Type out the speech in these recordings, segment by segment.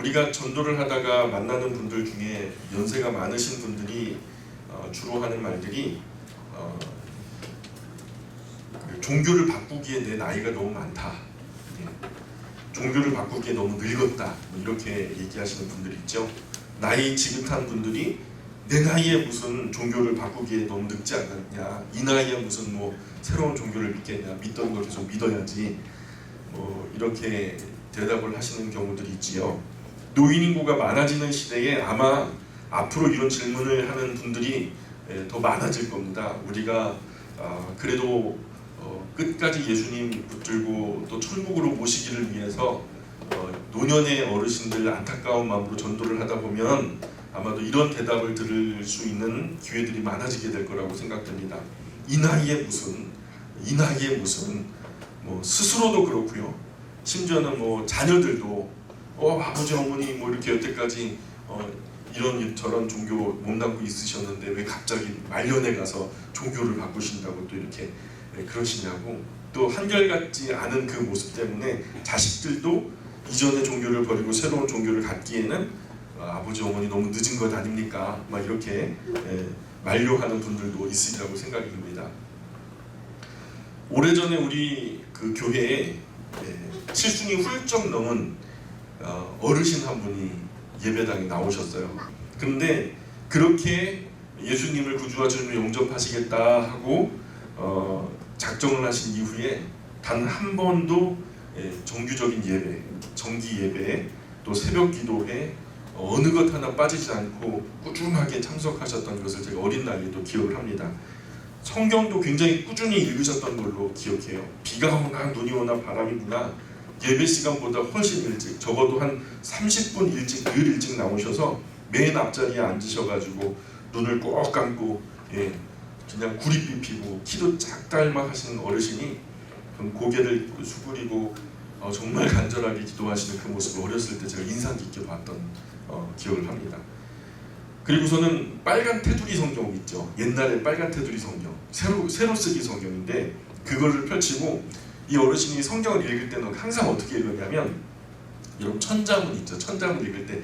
우리가 전도를 하다가 만나는 분들 중에 연세가 많으신 분들이 주로 하는 말들이 종교를 바꾸기에 내 나이가 너무 많다, 종교를 바꾸기에 너무 늙었다, 이렇게 얘기하시는 분들이 있죠. 나이 지긋한 분들이 내 나이에 무슨 종교를 바꾸기에 너무 늙지 않았냐, 이 나이에 무슨 뭐 새로운 종교를 믿겠냐, 믿던 걸 계속 믿어야지, 이렇게 대답을 하시는 경우들이 있지요. 노인 인구가 많아지는 시대에 아마 앞으로 이런 질문을 하는 분들이 더 많아질 겁니다. 우리가 그래도 끝까지 예수님 붙들고 또 천국으로 모시기를 위해서 노년의 어르신들 안타까운 마음으로 전도를 하다 보면 아마도 이런 대답을 들을 수 있는 기회들이 많아지게 될 거라고 생각됩니다. 이 나이에 무슨 뭐 스스로도 그렇고요. 심지어는 뭐 자녀들도 아버지 어머니 뭐 이렇게 여태까지 이런 저런 종교 몸담고 있으셨는데 왜 갑자기 말년에 가서 종교를 바꾸신다고 또 이렇게 그러시냐고, 또 한결같지 않은 그 모습 때문에 자식들도 이전의 종교를 버리고 새로운 종교를 갖기에는 아버지 어머니 너무 늦은 것 아닙니까? 막 이렇게 만류하는 분들도 있으리라고 생각이 듭니다. 오래전에 우리 그 교회에 70이 훌쩍 넘은 어르신 한 분이 예배당에 나오셨어요. 그런데 그렇게 예수님을 구주와 주님을 영접하시겠다 하고 작정을 하신 이후에 단 한 번도 정규적인 예배, 정기 예배에 또 새벽 기도에 어느 것 하나 빠지지 않고 꾸준하게 참석하셨던 것을 제가 어린 나이에도 기억을 합니다. 성경도 굉장히 꾸준히 읽으셨던 걸로 기억해요. 비가 오나 눈이 오나 바람이 부나 예배 시간보다 훨씬 일찍, 적어도 한 30분 일찍, 늘 일찍 나오셔서 맨 앞자리에 앉으셔가지고 눈을 꼭 감고 그냥 구릿빛 피고 키도 작달막 하시는 어르신이 고개를 수그리고 정말 간절하게 기도하시는 그 모습을 어렸을 때 제가 인상 깊게 봤던 기억을 합니다. 그리고서는 빨간 테두리 성경 있죠. 옛날에 빨간 테두리 성경, 새로 쓰기 성경인데 그거를 펼치고 이 어르신이 성경을 읽을 때는 항상 어떻게 읽었냐면, 여러분 천자문 있죠. 천자문 읽을 때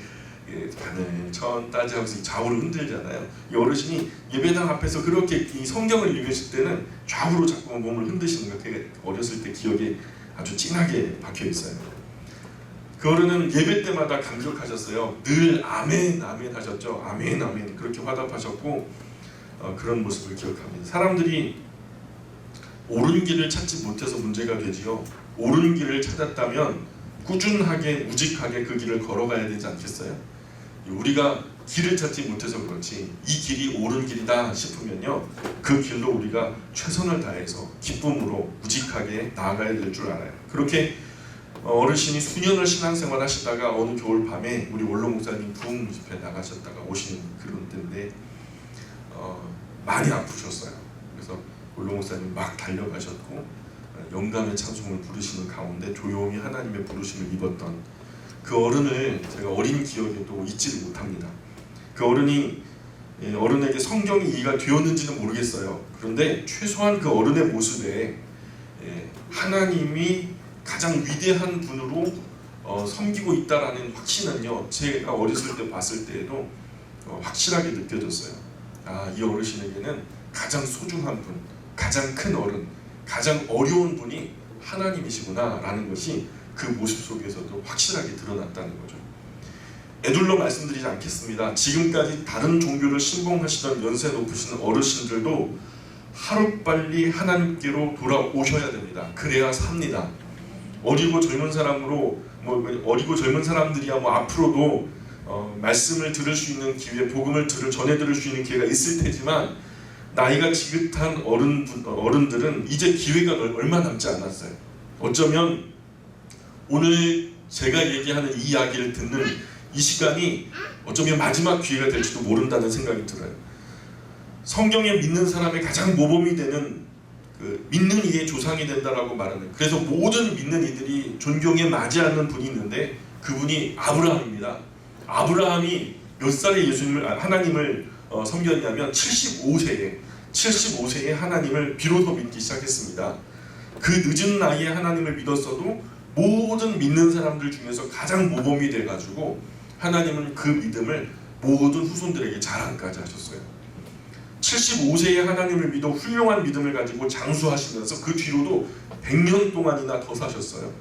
하늘 천 따지 하면서 좌우로 흔들잖아요. 이 어르신이 예배당 앞에서 그렇게 이 성경을 읽으실 때는 좌우로 자꾸 몸을 흔드시는 거 되게 어렸을 때 기억에 아주 진하게 박혀 있어요. 그 어른은 예배 때마다 감격하셨어요. 늘 아멘 아멘 하셨죠. 아멘 아멘 그렇게 화답하셨고 그런 모습을 기억합니다. 사람들이 옳은 길을 찾지 못해서 문제가 되지요. 옳은 길을 찾았다면 꾸준하게 우직하게 그 길을 걸어가야 되지 않겠어요? 우리가 길을 찾지 못해서 그렇지 이 길이 옳은 길이다 싶으면요, 그 길로 우리가 최선을 다해서 기쁨으로 우직하게 나아가야 될 줄 알아요. 그렇게 어르신이 수년을 신앙생활 하시다가 어느 겨울 밤에 우리 원로 목사님 부흥 집회 나가셨다가 오시는 그런 때인데 많이 아프셨어요. 그래서 원로 목사님 막 달려가셨고 영감의 찬송을 부르시는 가운데 조용히 하나님의 부르심을 입었던 그 어른을 제가 어린 기억에도 잊지를 못합니다. 그 어른에게 성경이 이해가 되었는지는 모르겠어요. 그런데 최소한 그 어른의 모습에 하나님이 가장 위대한 분으로 섬기고 있다라는 확신은요, 제가 어렸을 때 봤을 때에도 확실하게 느껴졌어요. 이 어르신에게는 가장 소중한 분, 가장 큰 어른, 가장 어려운 분이 하나님이시구나 라는 것이 그 모습 속에서도 확실하게 드러났다는 거죠. 애둘러 말씀드리지 않겠습니다. 지금까지 다른 종교를 신봉하시던 연세 높으신 어르신들도 하루빨리 하나님께로 돌아오셔야 됩니다. 그래야 삽니다. 어리고 젊은 사람으로 어리고 젊은 사람들이야 앞으로도 말씀을 들을 수 있는 기회, 복음을 전해 들을 수 있는 기회가 있을 테지만 나이가 지긋한 어른들은 이제 기회가 얼마 남지 않았어요. 어쩌면 오늘 제가 얘기하는 이 이야기를 듣는 이 시간이 어쩌면 마지막 기회가 될지도 모른다는 생각이 들어요. 성경에 믿는 사람의 가장 모범이 되는 믿는 이의 조상이 된다라고 말하는, 그래서 모든 믿는 이들이 존경에 맞지 않는 분이 있는데 그분이 아브라함입니다. 아브라함이 몇 살에 하나님을 섬겼냐면 75세에 하나님을 비로소 믿기 시작했습니다. 그 늦은 나이에 하나님을 믿었어도 모든 믿는 사람들 중에서 가장 모범이 돼가지고 하나님은 그 믿음을 모든 후손들에게 자랑까지 하셨어요. 75세에 하나님을 믿어 훌륭한 믿음을 가지고 장수하시면서 그 뒤로도 100년 동안이나 더 사셨어요.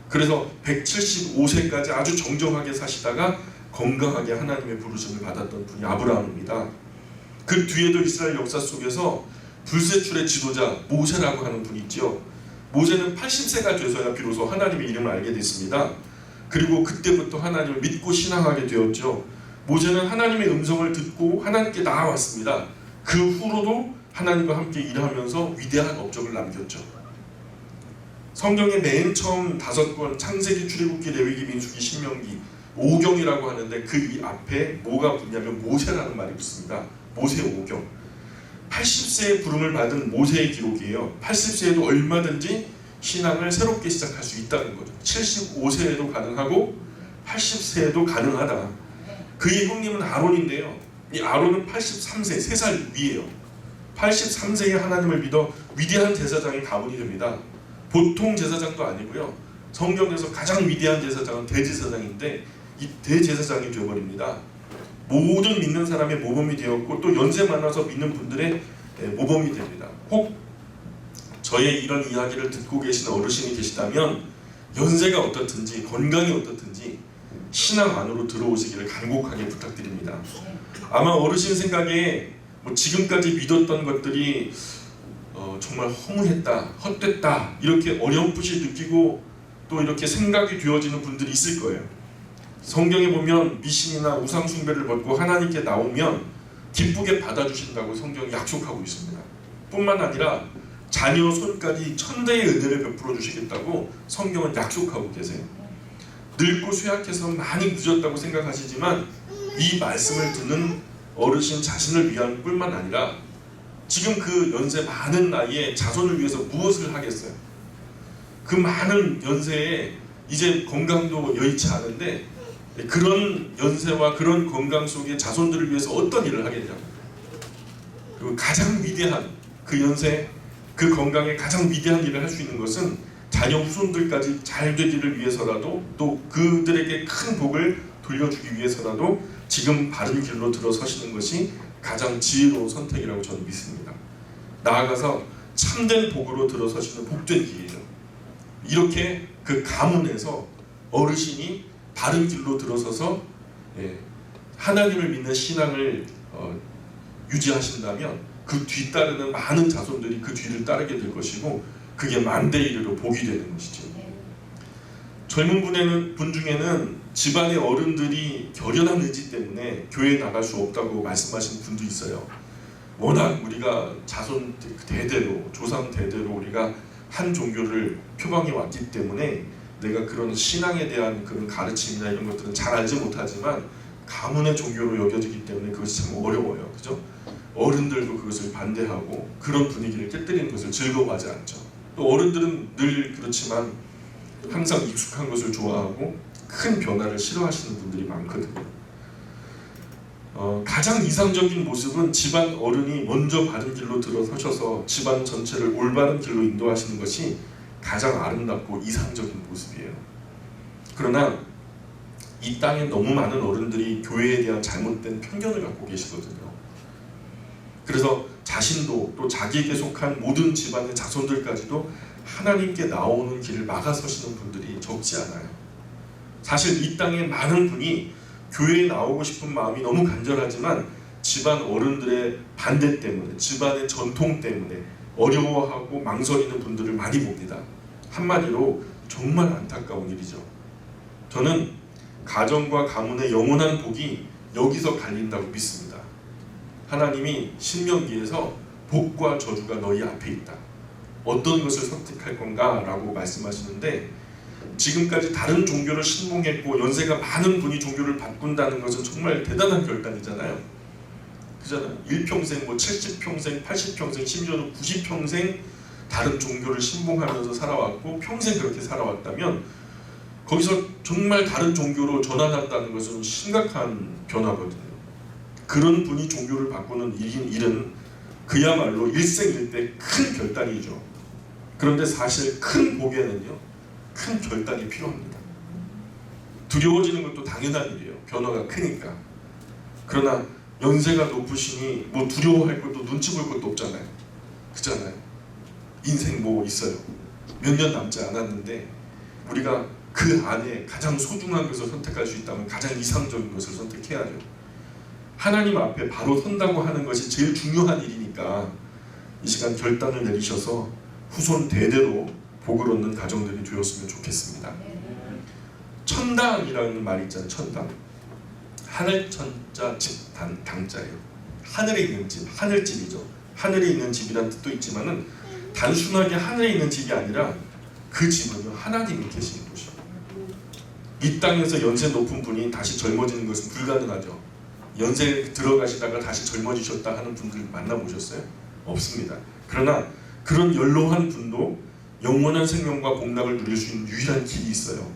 그래서 175세까지 아주 정정하게 사시다가 건강하게 하나님의 부르심을 받았던 분이 아브라함입니다. 그 뒤에도 이스라엘 역사 속에서 불세출의 지도자 모세라고 하는 분이 있죠. 모세는 80세가 돼서야 비로소 하나님의 이름을 알게 됐습니다. 그리고 그때부터 하나님을 믿고 신앙하게 되었죠. 모세는 하나님의 음성을 듣고 하나님께 나아왔습니다. 그 후로도 하나님과 함께 일하면서 위대한 업적을 남겼죠. 성경의 맨 처음 5권 창세기, 출애굽기, 레위기, 민수기, 신명기 5경이라고 하는데 그 이 앞에 뭐가 붙냐면 모세라는 말이 붙습니다. 모세 5경. 80세의 부름을 받은 모세의 기록이에요. 80세에도 얼마든지 신앙을 새롭게 시작할 수 있다는 거죠. 75세에도 가능하고 80세에도 가능하다. 그의 형님은 아론인데요. 이 아론은 83세, 3살 위에요. 83세에 하나님을 믿어 위대한 제사장이 가문이 됩니다. 보통 제사장도 아니고요. 성경에서 가장 위대한 제사장은 대제사장인데 이 대제사장이 되어버립니다. 모든 믿는 사람의 모범이 되었고 또 연세 많아서 믿는 분들의 모범이 됩니다. 혹 저의 이런 이야기를 듣고 계신 어르신이 계시다면 연세가 어떻든지 건강이 어떻든지 신앙 안으로 들어오시기를 간곡하게 부탁드립니다. 아마 어르신 생각에 지금까지 믿었던 것들이 정말 허무했다, 헛됐다 이렇게 어렴풋이 느끼고 또 이렇게 생각이 되어지는 분들이 있을 거예요. 성경에 보면 미신이나 우상 숭배를 벗고 하나님께 나오면 기쁘게 받아주신다고 성경이 약속하고 있습니다. 뿐만 아니라 자녀 손까지 천대의 은혜를 베풀어 주시겠다고 성경은 약속하고 계세요. 늙고 쇠약해서 많이 늦었다고 생각하시지만 이 말씀을 듣는 어르신 자신을 위한 뿐만 아니라 지금 그 연세 많은 나이에 자손을 위해서 무엇을 하겠어요? 그 많은 연세에 이제 건강도 여의치 않은데 그런 연세와 그런 건강 속에 자손들을 위해서 어떤 일을 하겠냐고. 그리고 가장 위대한 그 연세, 그 건강에 가장 위대한 일을 할 수 있는 것은 자녀 후손들까지 잘 되기를 위해서라도 또 그들에게 큰 복을 돌려주기 위해서라도 지금 바른 길로 들어서시는 것이 가장 지혜로운 선택이라고 저는 믿습니다. 나아가서 참된 복으로 들어서시는 복된 길이죠. 이렇게 그 가문에서 어르신이 바른 길로 들어서서 하나님을 믿는 신앙을 유지하신다면 그 뒤따르는 많은 자손들이 그 뒤를 따르게 될 것이고 그게 만대 이르로 복이 되는 것이죠. 젊은 분 중에는 집안의 어른들이 결연한 의지 때문에 교회에 나갈 수 없다고 말씀하시는 분도 있어요. 워낙 우리가 자손 대대로 조상 대대로 우리가 한 종교를 표방해 왔기 때문에 내가 그런 신앙에 대한 그런 가르침이나 이런 것들은 잘 알지 못하지만 가문의 종교로 여겨지기 때문에 그것이 참 어려워요. 그죠? 어른들도 그것을 반대하고 그런 분위기를 깨뜨리는 것을 즐거워하지 않죠. 또 어른들은 늘 그렇지만 항상 익숙한 것을 좋아하고 큰 변화를 싫어하시는 분들이 많거든요. 가장 이상적인 모습은 집안 어른이 먼저 바른 길로 들어서셔서 집안 전체를 올바른 길로 인도하시는 것이 가장 아름답고 이상적인 모습이에요. 그러나 이 땅에 너무 많은 어른들이 교회에 대한 잘못된 편견을 갖고 계시거든요. 그래서 자신도 또 자기에게 속한 모든 집안의 자손들까지도 하나님께 나오는 길을 막아서시는 분들이 적지 않아요. 사실 이 땅에 많은 분이 교회에 나오고 싶은 마음이 너무 간절하지만 집안 어른들의 반대 때문에 집안의 전통 때문에 어려워하고 망설이는 분들을 많이 봅니다. 한마디로 정말 안타까운 일이죠. 저는 가정과 가문의 영원한 복이 여기서 갈린다고 믿습니다. 하나님이 신명기에서 복과 저주가 너희 앞에 있다. 어떤 것을 선택할 건가? 라고 말씀하시는데 지금까지 다른 종교를 신봉했고 연세가 많은 분이 종교를 바꾼다는 것은 정말 대단한 결단이잖아요. 그잖아요. 일평생 70평생, 80평생, 심지어는 90평생 다른 종교를 신봉하면서 살아왔고 평생 그렇게 살아왔다면 거기서 정말 다른 종교로 전환한다는 것은 심각한 변화거든요. 그런 분이 종교를 바꾸는 일은 그야말로 일생일대 큰 결단이죠. 그런데 사실 큰 복에는요, 큰 결단이 필요합니다. 두려워지는 것도 당연한 일이에요. 변화가 크니까. 그러나 연세가 높으시니 뭐 두려워할 것도 눈치 볼 것도 없잖아요. 그렇잖아요. 인생 뭐 있어요. 몇 년 남지 않았는데 우리가 그 안에 가장 소중한 것을 선택할 수 있다면 가장 이상적인 것을 선택해야죠. 하나님 앞에 바로 선다고 하는 것이 제일 중요한 일이니까 이 시간 결단을 내리셔서 후손 대대로 복을 얻는 가정들이 되었으면 좋겠습니다. 천당이라는 말이 있잖아요. 천당. 하늘 천자 집 당자예요. 하늘에 있는 집, 하늘집이죠. 하늘에 있는 집이란 뜻도 있지만은 단순하게 하늘에 있는 집이 아니라 그 집은요 하나님이 계시는 곳이요. 이 땅에서 연세 높은 분이 다시 젊어지는 것은 불가능하죠. 연세 들어가시다가 다시 젊어지셨다 하는 분들 만나보셨어요? 없습니다. 그러나 그런 연로한 분도 영원한 생명과 복락을 누릴 수 있는 유일한 길이 있어요.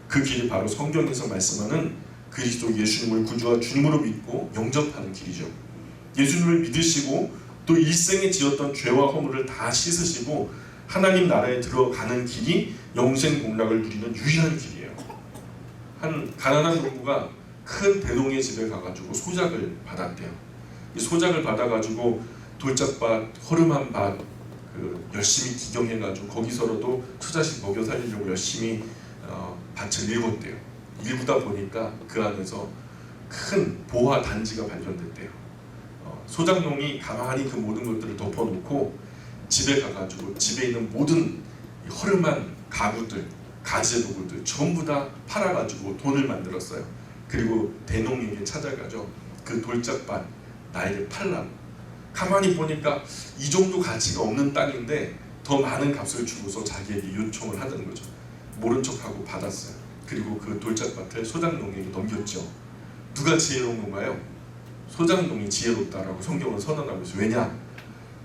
그 길이 바로 성경에서 말씀하는 그리스도 예수님을 구주와 주님으로 믿고 영접하는 길이죠. 예수님을 믿으시고 또 일생에 지었던 죄와 허물을 다 씻으시고 하나님 나라에 들어가는 길이 영생 복락을 누리는 유일한 길이에요. 한 가난한 농부가 큰 대농의 집에 가가지고 소작을 받았대요. 이 소작을 받아가지고 돌짝밭, 허름한 밭 열심히 기경해가지고 거기서라도 처자식 먹여 살리려고 열심히 밭을 일궜대요. 일구다 보니까 그 안에서 큰 보화 단지가 발견됐대요. 소작농이 가만히 그 모든 것들을 덮어놓고 집에 가가지고 집에 있는 모든 허름한 가구들, 가지의 도구들 전부 다 팔아가지고 돈을 만들었어요. 그리고 대농에게 찾아가죠. 그 돌짝밭 나에게 팔라고. 가만히 보니까 이 정도 가치가 없는 땅인데 더 많은 값을 주고서 자기에게 요청을 하던 거죠. 모른 척하고 받았어요. 그리고 그 돌짝밭을 소작농에게 넘겼죠. 누가 지혜로운 건가요? 소작농이 지혜롭다라고 성경은 선언하고 있어요. 왜냐?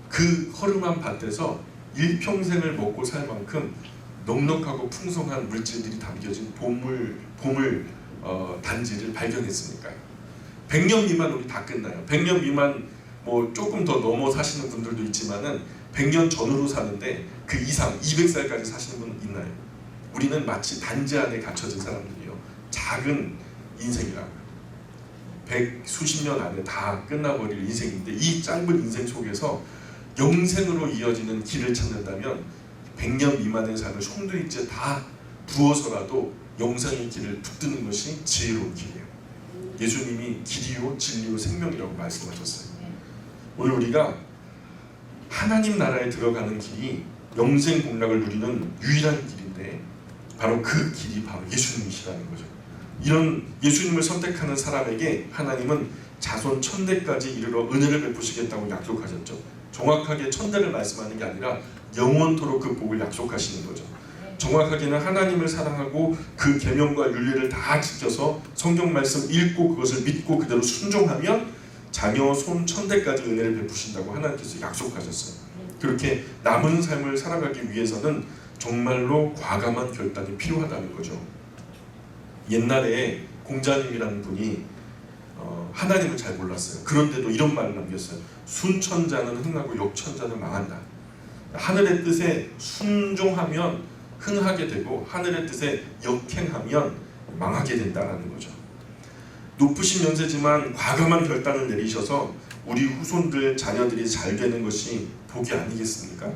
그 허름한 밭에서 일평생을 먹고 살 만큼 넉넉하고 풍성한 물질들이 담겨진 보물 단지를 발견했으니까요. 100년 미만 우리 다 끝나요. 100년 미만 뭐 조금 더 넘어 사시는 분들도 있지만은 100년 전후로 사는데 그 이상 200살까지 사시는 분 있나요? 우리는 마치 단지 안에 갇혀진 사람들이에요. 작은 인생이라고요. 100수십 년 안에 다 끝나버릴 인생인데 이 짧은 인생 속에서 영생으로 이어지는 길을 찾는다면 100년 미만의 삶을 송두리째 다 부어서라도 영생의 길을 붙드는 것이 지혜로운 길이에요. 예수님이 길이요 진리요 생명이라고 말씀하셨어요. 오늘 우리가 하나님 나라에 들어가는 길이 영생 복락을 누리는 유일한 길인데 바로 그 길이 바로 예수님이시라는 거죠. 이런 예수님을 선택하는 사람에게 하나님은 자손 천대까지 이르러 은혜를 베푸시겠다고 약속하셨죠. 정확하게 천대를 말씀하는 게 아니라 영원토록 그 복을 약속하시는 거죠. 정확하게는 하나님을 사랑하고 그 계명과 윤리를 다 지켜서 성경 말씀 읽고 그것을 믿고 그대로 순종하면 자녀 손 천대까지 은혜를 베푸신다고 하나님께서 약속하셨어요. 그렇게 남은 삶을 살아가기 위해서는 정말로 과감한 결단이 필요하다는 거죠. 옛날에 공자님이라는 분이 하나님을 잘 몰랐어요. 그런데도 이런 말을 남겼어요. 순천자는 흥하고 역천자는 망한다. 하늘의 뜻에 순종하면 흥하게 되고 하늘의 뜻에 역행하면 망하게 된다는 거죠. 높으신 연세지만 과감한 결단을 내리셔서 우리 후손들 자녀들이 잘 되는 것이 복이 아니겠습니까?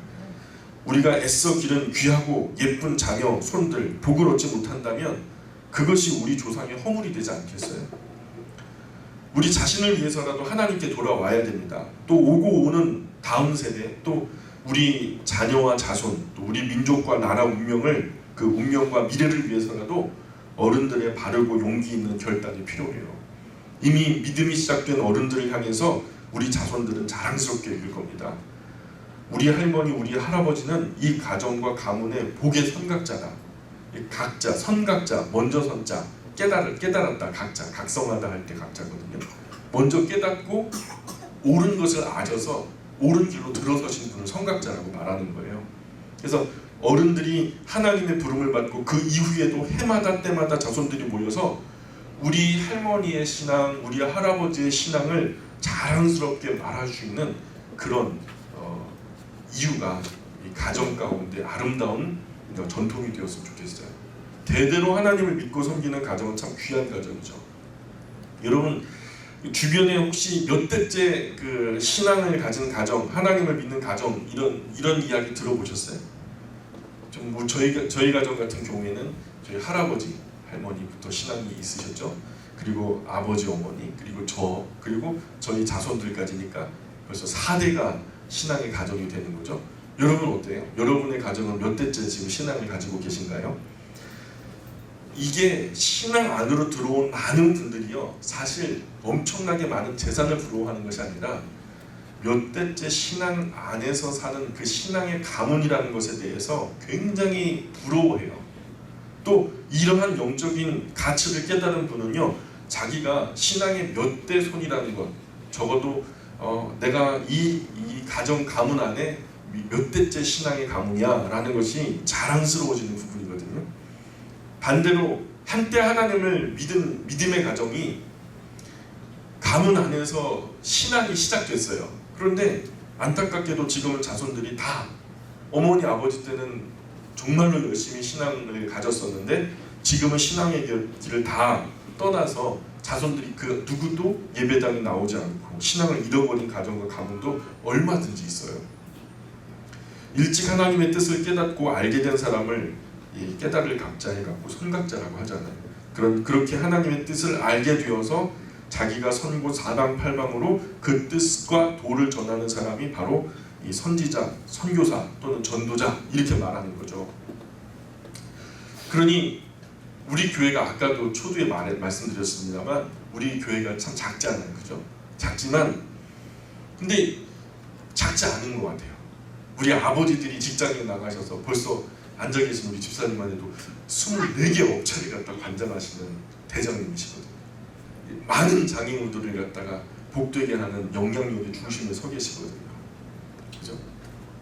우리가 애써 기른 귀하고 예쁜 자녀 손들 복을 얻지 못한다면 그것이 우리 조상의 허물이 되지 않겠어요? 우리 자신을 위해서라도 하나님께 돌아와야 됩니다. 또 오고 오는 다음 세대, 또 우리 자녀와 자손, 또 우리 민족과 나라 운명을 그 운명과 미래를 위해서라도 어른들의 바르고 용기 있는 결단이 필요해요. 이미 믿음이 시작된 어른들을 향해서 우리 자손들은 자랑스럽게 여길 겁니다. 우리 할머니, 우리 할아버지는 이 가정과 가문의 복의 선각자다. 각자, 선각자, 먼저 선자, 깨달았다, 각자, 각성하다 할 때 각자거든요. 먼저 깨닫고 옳은 것을 아셔서 옳은 길로 들어서신 분을 선각자라고 말하는 거예요. 그래서 어른들이 하나님의 부름을 받고 그 이후에도 해마다 때마다 자손들이 모여서 우리 할머니의 신앙, 우리 할아버지의 신앙을 자랑스럽게 말할 수 있는 그런 이유가 이 가정 가운데 아름다운 전통이 되었으면 좋겠어요. 대대로 하나님을 믿고 섬기는 가정은 참 귀한 가정이죠. 여러분 주변에 혹시 몇 대째 그 신앙을 가진 가정, 하나님을 믿는 가정 이런 이야기 들어보셨어요? 좀 뭐 저희 가정 같은 경우에는 저희 할아버지, 할머니부터 신앙이 있으셨죠. 그리고 아버지, 어머니, 그리고 그리고 저희 자손들까지니까 벌써 4대가 신앙의 가정이 되는 거죠. 여러분 어때요? 여러분의 가정은 몇 대째 지금 신앙을 가지고 계신가요? 이게 신앙 안으로 들어온 많은 분들이요, 사실 엄청나게 많은 재산을 부러워하는 것이 아니라 몇 대째 신앙 안에서 사는 그 신앙의 가문이라는 것에 대해서 굉장히 부러워해요. 또 이러한 영적인 가치를 깨달은 분은요, 자기가 신앙의 몇 대 손이라는 것, 적어도 내가 이 가정 가문 안에 몇 대째 신앙의 가문이야 라는 것이 자랑스러워지는 부분이거든요. 반대로 한때 하나님을 믿은 믿음의 가정이 가문 안에서 신앙이 시작됐어요. 그런데 안타깝게도 지금은 자손들이 다 어머니 아버지 때는 정말로 열심히 신앙을 가졌었는데 지금은 신앙의 길을 다 떠나서 자손들이 그 누구도 예배당에 나오지 않고 신앙을 잃어버린 가정과 가문도 얼마든지 있어요. 일찍 하나님의 뜻을 깨닫고 알게 된 사람을 깨달을 각자에 갖고 선각자라고 하잖아요. 그렇게 하나님의 뜻을 알게 되어서 자기가 선고 사방팔방으로 그 뜻과 도를 전하는 사람이 바로 이 선지자, 선교사 또는 전도자 이렇게 말하는 거죠. 그러니 우리 교회가 아까도 초두에 말씀드렸습니다만 우리 교회가 참 작잖아요, 그죠? 작지만 근데 작지 않은 것 같아요. 우리 아버지들이 직장에 나가셔서 벌써 앉아 계신 우리 집사님만 해도 24개 업체를 갖다 관장하시는 대장님이시거든요. 많은 장애우들을 갖다가 복되게 하는 영향력의 중심에 서 계시거든요. 그죠?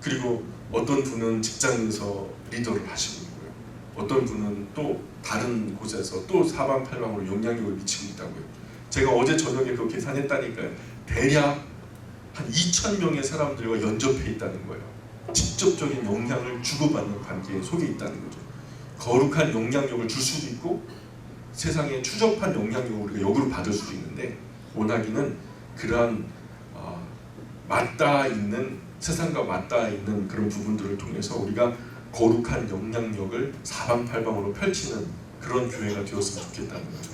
그리고 어떤 분은 직장에서 리더를 하시고 있고요. 어떤 분은 또 다른 곳에서 또 사방팔방으로 영향력을 미치고 있다고요. 제가 어제 저녁에 그거 계산했다니까요. 대략 한 2,000명의 사람들과 연접해 있다는 거예요. 직접적인 영향을 주고받는 관계 속에 있다는 거죠. 거룩한 영향력을 줄 수도 있고 세상에 추접한 영향력을 우리가 역으로 받을 수도 있는데 원하기는 그러한 맞닿아 있는 세상과 맞닿아 있는 그런 부분들을 통해서 우리가 거룩한 영향력을 사방팔방으로 펼치는 그런 교회가 되었으면 좋겠다는 거죠.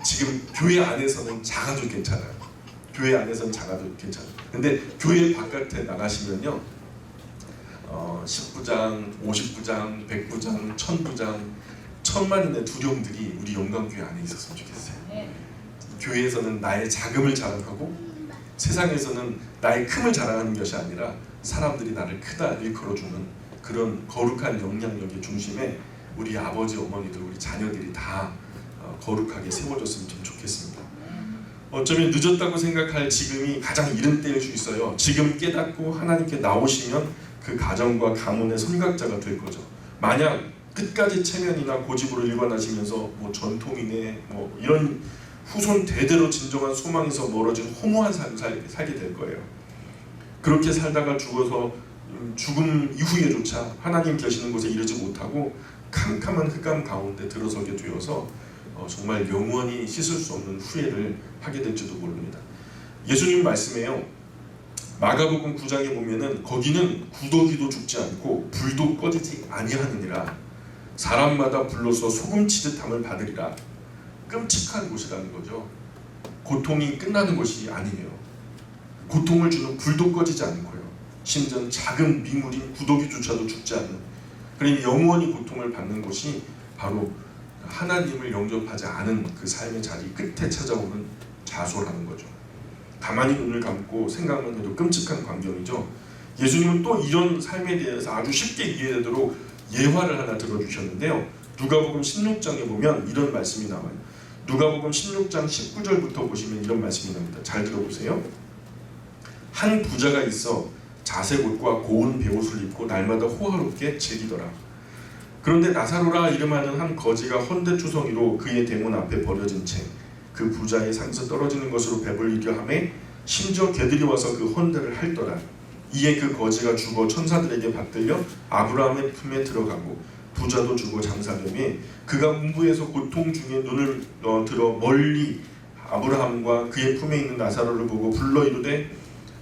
지금 교회 안에서는 작아도 괜찮아요. 교회 안에서는 작아도 괜찮아요. 근데 교회 바깥에 나가시면요, 10부장, 50부장, 100부장, 1000부장, 천만인의 두령들이 우리 영광교회 안에 있었으면 좋겠어요. 교회에서는 나의 자금을 자랑하고 세상에서는 나의 큼을 자랑하는 것이 아니라 사람들이 나를 크다 일컬어주는 그런 거룩한 영향력의 중심에 우리 아버지, 어머니들, 우리 자녀들이 다 거룩하게 세워졌으면 좀 좋겠습니다. 어쩌면 늦었다고 생각할 지금이 가장 이른 때일 수 있어요. 지금 깨닫고 하나님께 나오시면 그 가정과 가문의 선각자가 될 거죠. 만약 끝까지 체면이나 고집으로 일관하시면서 뭐 전통이네 뭐 이런 후손 대대로 진정한 소망에서 멀어진 허무한 삶을 살게 될 거예요. 그렇게 살다가 죽어서 죽음 이후에조차 하나님 계시는 곳에 이르지 못하고 캄캄한 흑암 가운데 들어서게 되어서 정말 영원히 씻을 수 없는 후회를 하게 될지도 모릅니다. 예수님 말씀에요, 마가복음 9장에 보면은 거기는 구더기도 죽지 않고 불도 꺼지지 아니하느니라, 사람마다 불러서 소금치듯함을 받으리라. 끔찍한 곳이라는 거죠. 고통이 끝나는 것이 아니에요. 고통을 주는 불도 꺼지지 않고요, 심지어 작은 미물인 구더기조차도 죽지 않는, 그러니 영원히 고통을 받는 곳이 바로 하나님을 영접하지 않은 그 삶의 자리 끝에 찾아오는 자소라는 거죠. 가만히 눈을 감고 생각만 해도 끔찍한 광경이죠. 예수님은 또 이런 삶에 대해서 아주 쉽게 이해되도록 예화를 하나 들어주셨는데요. 누가복음 16장에 보면 이런 말씀이 나와요. 누가복음 16장 19절부터 보시면 이런 말씀이 나옵니다. 잘 들어보세요. 한 부자가 있어 자색옷과 고운 베옷을 입고 날마다 호화롭게 즐기더라. 그런데 나사로라 이름하는 한 거지가 헌데투성이로 그의 대문 앞에 버려진 채 그 부자의 상에서 떨어지는 것으로 배불리려 하매 심지어 개들이 와서 그 헌데를 핥더라. 이에 그 거지가 죽어 천사들에게 받들려 아브라함의 품에 들어가고 부자도 주고 장사되매 그가 음부에서 고통 중에 눈을 들어 멀리 아브라함과 그의 품에 있는 나사로를 보고 불러 이르되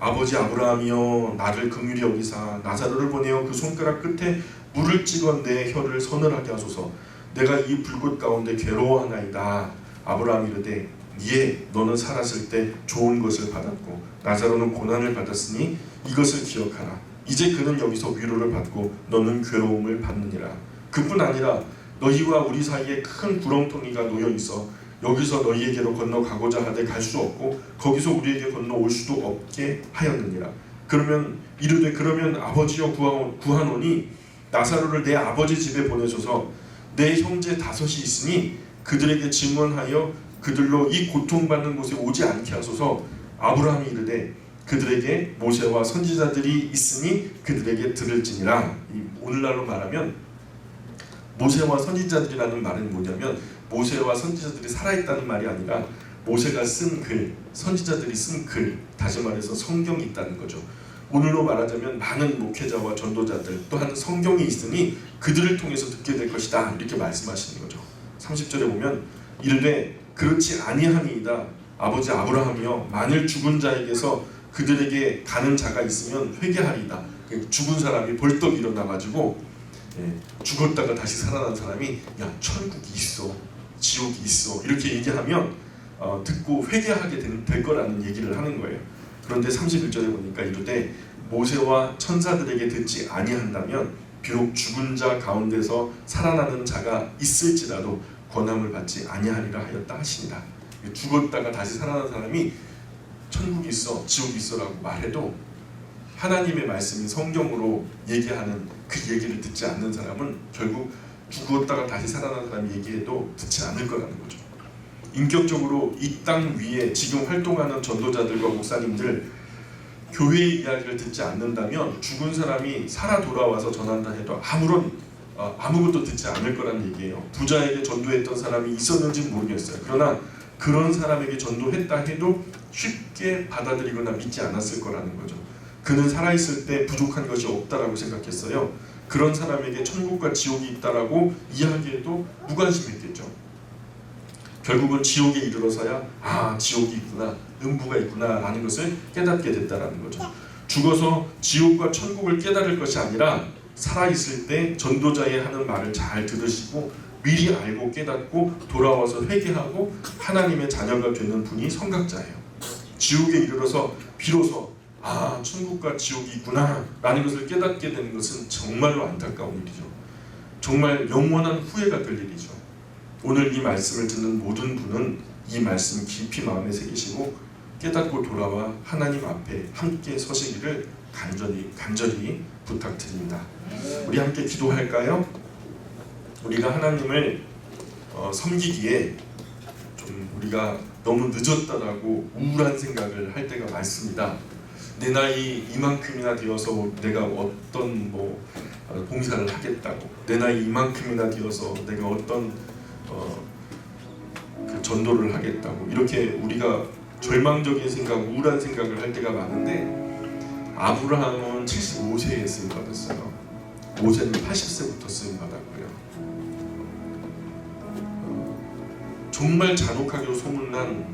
아버지 아브라함이여 나를 긍휼히 여기사 나사로를 보내어 그 손가락 끝에 물을 찍어 내 혀를 서늘하게 하소서. 내가 이 불꽃 가운데 괴로워하나이다. 아브라함이 이르되 예 너는 살았을 때 좋은 것을 받았고 나사로는 고난을 받았으니 이것을 기억하라. 이제 그는 여기서 위로를 받고 너는 괴로움을 받느니라. 그뿐 아니라 너희와 우리 사이에 큰 구렁텅이가 놓여 있어 여기서 너희에게로 건너가고자 하되 갈 수 없고 거기서 우리에게 건너올 수도 없게 하였느니라. 그러면 이르되 그러면 아버지여 구하노니 나사로를 내 아버지 집에 보내소서. 내 형제 5이 있으니 그들에게 증언하여 그들로 이 고통받는 곳에 오지 않게 하소서. 아브라함이 이르되 그들에게 모세와 선지자들이 있으니 그들에게 들을지니라. 오늘날로 말하면 모세와 선지자들이라는 말은 뭐냐면 모세와 선지자들이 살아있다는 말이 아니라 모세가 쓴 글, 선지자들이 쓴 글, 다시 말해서 성경이 있다는 거죠. 오늘로 말하자면 많은 목회자와 전도자들 또한 성경이 있으니 그들을 통해서 듣게 될 것이다 이렇게 말씀하시는 거죠. 30절에 보면 이르되 그렇지 아니하니이다. 아버지 아브라함이여 만일 죽은 자에게서 그들에게 가는 자가 있으면 회개하리이다. 죽은 사람이 벌떡 일어나가지고 죽었다가 다시 살아난 사람이 야 천국이 있어 지옥이 있어 이렇게 얘기하면 듣고 회개하게 될 거라는 얘기를 하는 거예요. 그런데 31절에 보니까 이르되 모세와 천사들에게 듣지 아니한다면 비록 죽은 자 가운데서 살아나는 자가 있을지라도 권함을 받지 아니하리라 하였다 하시니라. 죽었다가 다시 살아난 사람이 천국이 있어 지옥이 있어라고 말해도 하나님의 말씀이 성경으로 얘기하는 그 얘기를 듣지 않는 사람은 결국 죽었다가 다시 살아난 사람이 얘기해도 듣지 않을 거라는 거죠. 인격적으로 이 땅 위에 지금 활동하는 전도자들과 목사님들 교회의 이야기를 듣지 않는다면 죽은 사람이 살아 돌아와서 전한다 해도 아무것도 듣지 않을 거라는 얘기예요. 부자에게 전도했던 사람이 있었는지는 모르겠어요. 그러나 그런 사람에게 전도했다 해도 쉽게 받아들이거나 믿지 않았을 거라는 거죠. 그는 살아있을 때 부족한 것이 없다라고 생각했어요. 그런 사람에게 천국과 지옥이 있다라고 이야기해도 무관심했겠죠. 결국은 지옥에 이르러서야 지옥이 있구나, 음부가 있구나 라는 것을 깨닫게 됐다라는 거죠. 죽어서 지옥과 천국을 깨달을 것이 아니라 살아있을 때 전도자의 하는 말을 잘 들으시고 미리 알고 깨닫고 돌아와서 회개하고 하나님의 자녀가 되는 분이 성각자예요. 지옥에 이르러서 비로소 천국과 지옥이 있구나 라는 것을 깨닫게 되는 것은 정말로 안타까운 일이죠. 정말 영원한 후회가 될 일이죠. 오늘 이 말씀을 듣는 모든 분은 이 말씀 깊이 마음에 새기시고 깨닫고 돌아와 하나님 앞에 함께 서시기를 간절히 부탁드립니다. 우리 함께 기도할까요? 우리가 하나님을 섬기기에 좀 우리가 너무 늦었다라고 우울한 생각을 할 때가 많습니다. 내 나이 이만큼이나 되어서 내가 어떤 봉사를 하겠다고, 내 나이 이만큼이나 되어서 내가 어떤 그 전도를 하겠다고 이렇게 우리가 절망적인 생각, 우울한 생각을 할 때가 많은데 아브라함은 75세에 쓰임 받았어요. 모세는 80세부터 쓰임 받았고요. 정말 잔혹하게 소문난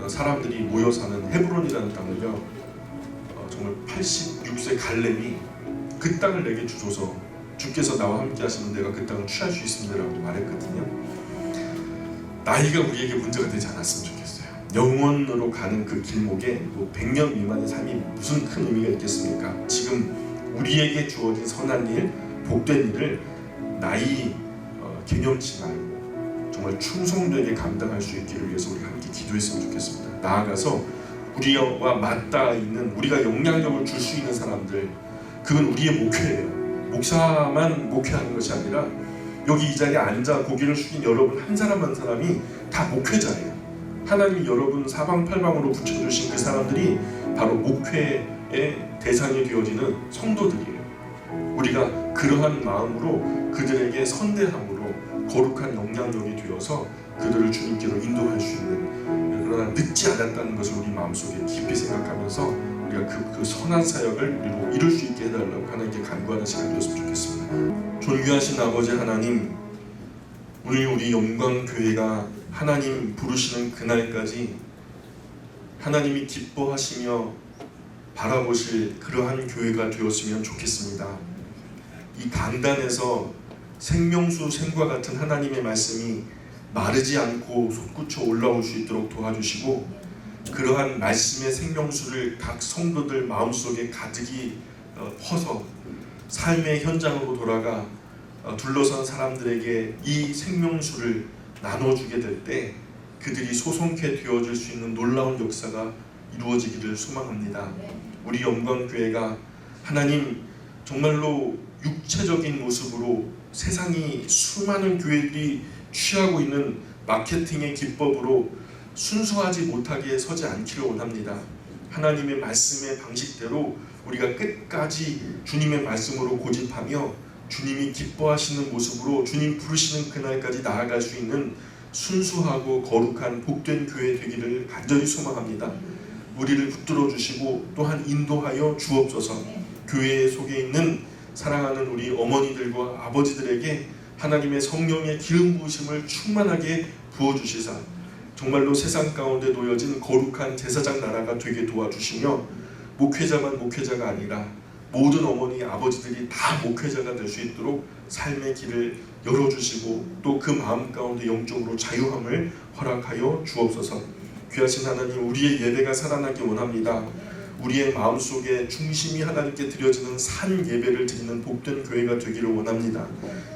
사람들이 모여 사는 헤브론이라는 땅을요, 정말 86세 갈렙이 그 땅을 내게 주소서, 주께서 나와 함께 하시면 내가 그 땅을 취할 수 있습니다라고 말했거든요. 나이가 우리에게 문제가 되지 않았으면 좋겠어요. 영원으로 가는 그 길목에 100년 미만의 삶이 무슨 큰 의미가 있겠습니까? 지금 우리에게 주어진 선한 일, 복된 일을 나이 개념치 말고 정말 충성되게 감당할 수 있기를 위해서 우리가 함께 기도했으면 좋겠습니다. 나아가서 우리와 맞닿아 있는, 우리가 영향력을 줄 수 있는 사람들, 그건 우리의 목회예요. 목사만 목회하는 것이 아니라 여기 이 자리에 앉아 고개를 숙인 여러분 한 사람 한 사람이 다 목회자예요. 하나님이 여러분 사방팔방으로 붙여주신 그 사람들이 바로 목회의 대상이 되어지는 성도들이에요. 우리가 그러한 마음으로 그들에게 선대함으로 거룩한 영향력이 되어서 그들을 주님께로 인도할 수 있는, 그러나 늦지 않았다는 것을 우리 마음속에 깊이 생각하면서 우리가 그 선한 사역을 우리로 이룰 수 있게 해달라고 하나님께 간구하는 시간이 되었으면 좋겠습니다. 존귀하신 아버지 하나님, 오늘 우리 영광교회가 하나님 부르시는 그날까지 하나님이 기뻐하시며 바라보실 그러한 교회가 되었으면 좋겠습니다. 이 강단에서 생명수 샘과 같은 하나님의 말씀이 마르지 않고 솟구쳐 올라올 수 있도록 도와주시고, 그러한 말씀의 생명수를 각 성도들 마음속에 가득히 퍼서 삶의 현장으로 돌아가 둘러선 사람들에게 이 생명수를 나눠주게 될 때 그들이 소송케 되어질 수 있는 놀라운 역사가 이루어지기를 소망합니다. 우리 영광교회가 하나님 정말로 육체적인 모습으로 세상이 수많은 교회들이 취하고 있는 마케팅의 기법으로 순수하지 못하게 서지 않기를 원합니다. 하나님의 말씀의 방식대로 우리가 끝까지 주님의 말씀으로 고집하며 주님이 기뻐하시는 모습으로 주님 부르시는 그날까지 나아갈 수 있는 순수하고 거룩한 복된 교회 되기를 간절히 소망합니다. 우리를 붙들어 주시고 또한 인도하여 주옵소서. 교회 속에 있는 사랑하는 우리 어머니들과 아버지들에게 하나님의 성령의 기름 부으심을 충만하게 부어주시사 정말로 세상 가운데 놓여진 거룩한 제사장 나라가 되게 도와주시며, 목회자만 목회자가 아니라 모든 어머니 아버지들이 다 목회자가 될 수 있도록 삶의 길을 열어주시고 또 그 마음 가운데 영적으로 자유함을 허락하여 주옵소서. 귀하신 하나님, 우리의 예배가 살아나기 원합니다. 우리의 마음속에 중심이 하나님께 드려지는 산 예배를 드리는 복된 교회가 되기를 원합니다.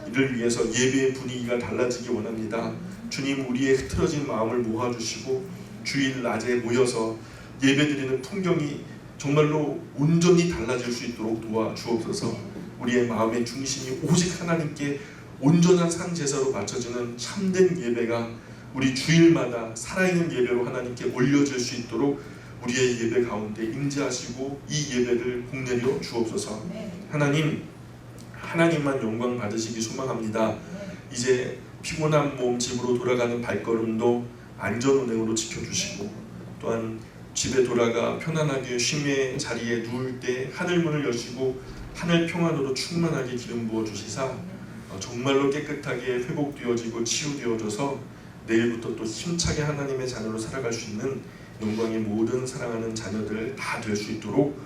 이를 위해서 예배의 분위기가 달라지기 원합니다. 주님, 우리의 흐트러진 마음을 모아주시고 주일 낮에 모여서 예배드리는 풍경이 정말로 온전히 달라질 수 있도록 도와주옵소서. 우리의 마음의 중심이 오직 하나님께 온전한 산제사로 맞춰지는 참된 예배가 우리 주일마다 살아있는 예배로 하나님께 올려질 수 있도록 우리의 예배 가운데 임재하시고 이 예배를 복내려 주옵소서. 하나님, 하나님만 영광 받으시기 소망합니다. 이제 피곤한 몸 집으로 돌아가는 발걸음도 안전운행으로 지켜주시고, 또한 집에 돌아가 편안하게 쉼의 자리에 누울 때 하늘문을 여시고 하늘 평안으로 충만하게 기름 부어 주시사 정말로 깨끗하게 회복되어지고 치유되어져서 내일부터 또 힘차게 하나님의 자녀로 살아갈 수 있는 영광의 모든 사랑하는 자녀들 다 될 수 있도록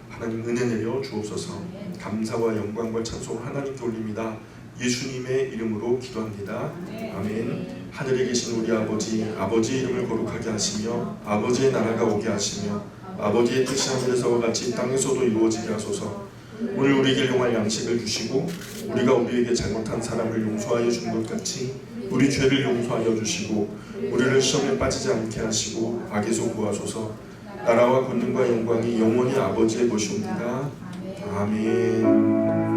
하나님 은혜 내려 주옵소서. 감사와 영광과 찬송을 하나님께 올립니다. 예수님의 이름으로 기도합니다. 아멘. 하늘에 계신 우리 아버지, 아버지의 이름을 거룩하게 하시며 아버지의 나라가 오게 하시며 아버지의 뜻이 하늘에서와 같이 땅에서도 이루어지게 하소서. 오늘 우리에게 일용할 양식을 주시고 우리가 우리에게 잘못한 사람을 용서하여 준 것 같이 우리 죄를 용서하여 주시고 우리를 시험에 빠지지 않게 하시고 악에서 구하소서. 나라와 권능과 영광이 영원히 아버지의 것이옵니다. 아멘.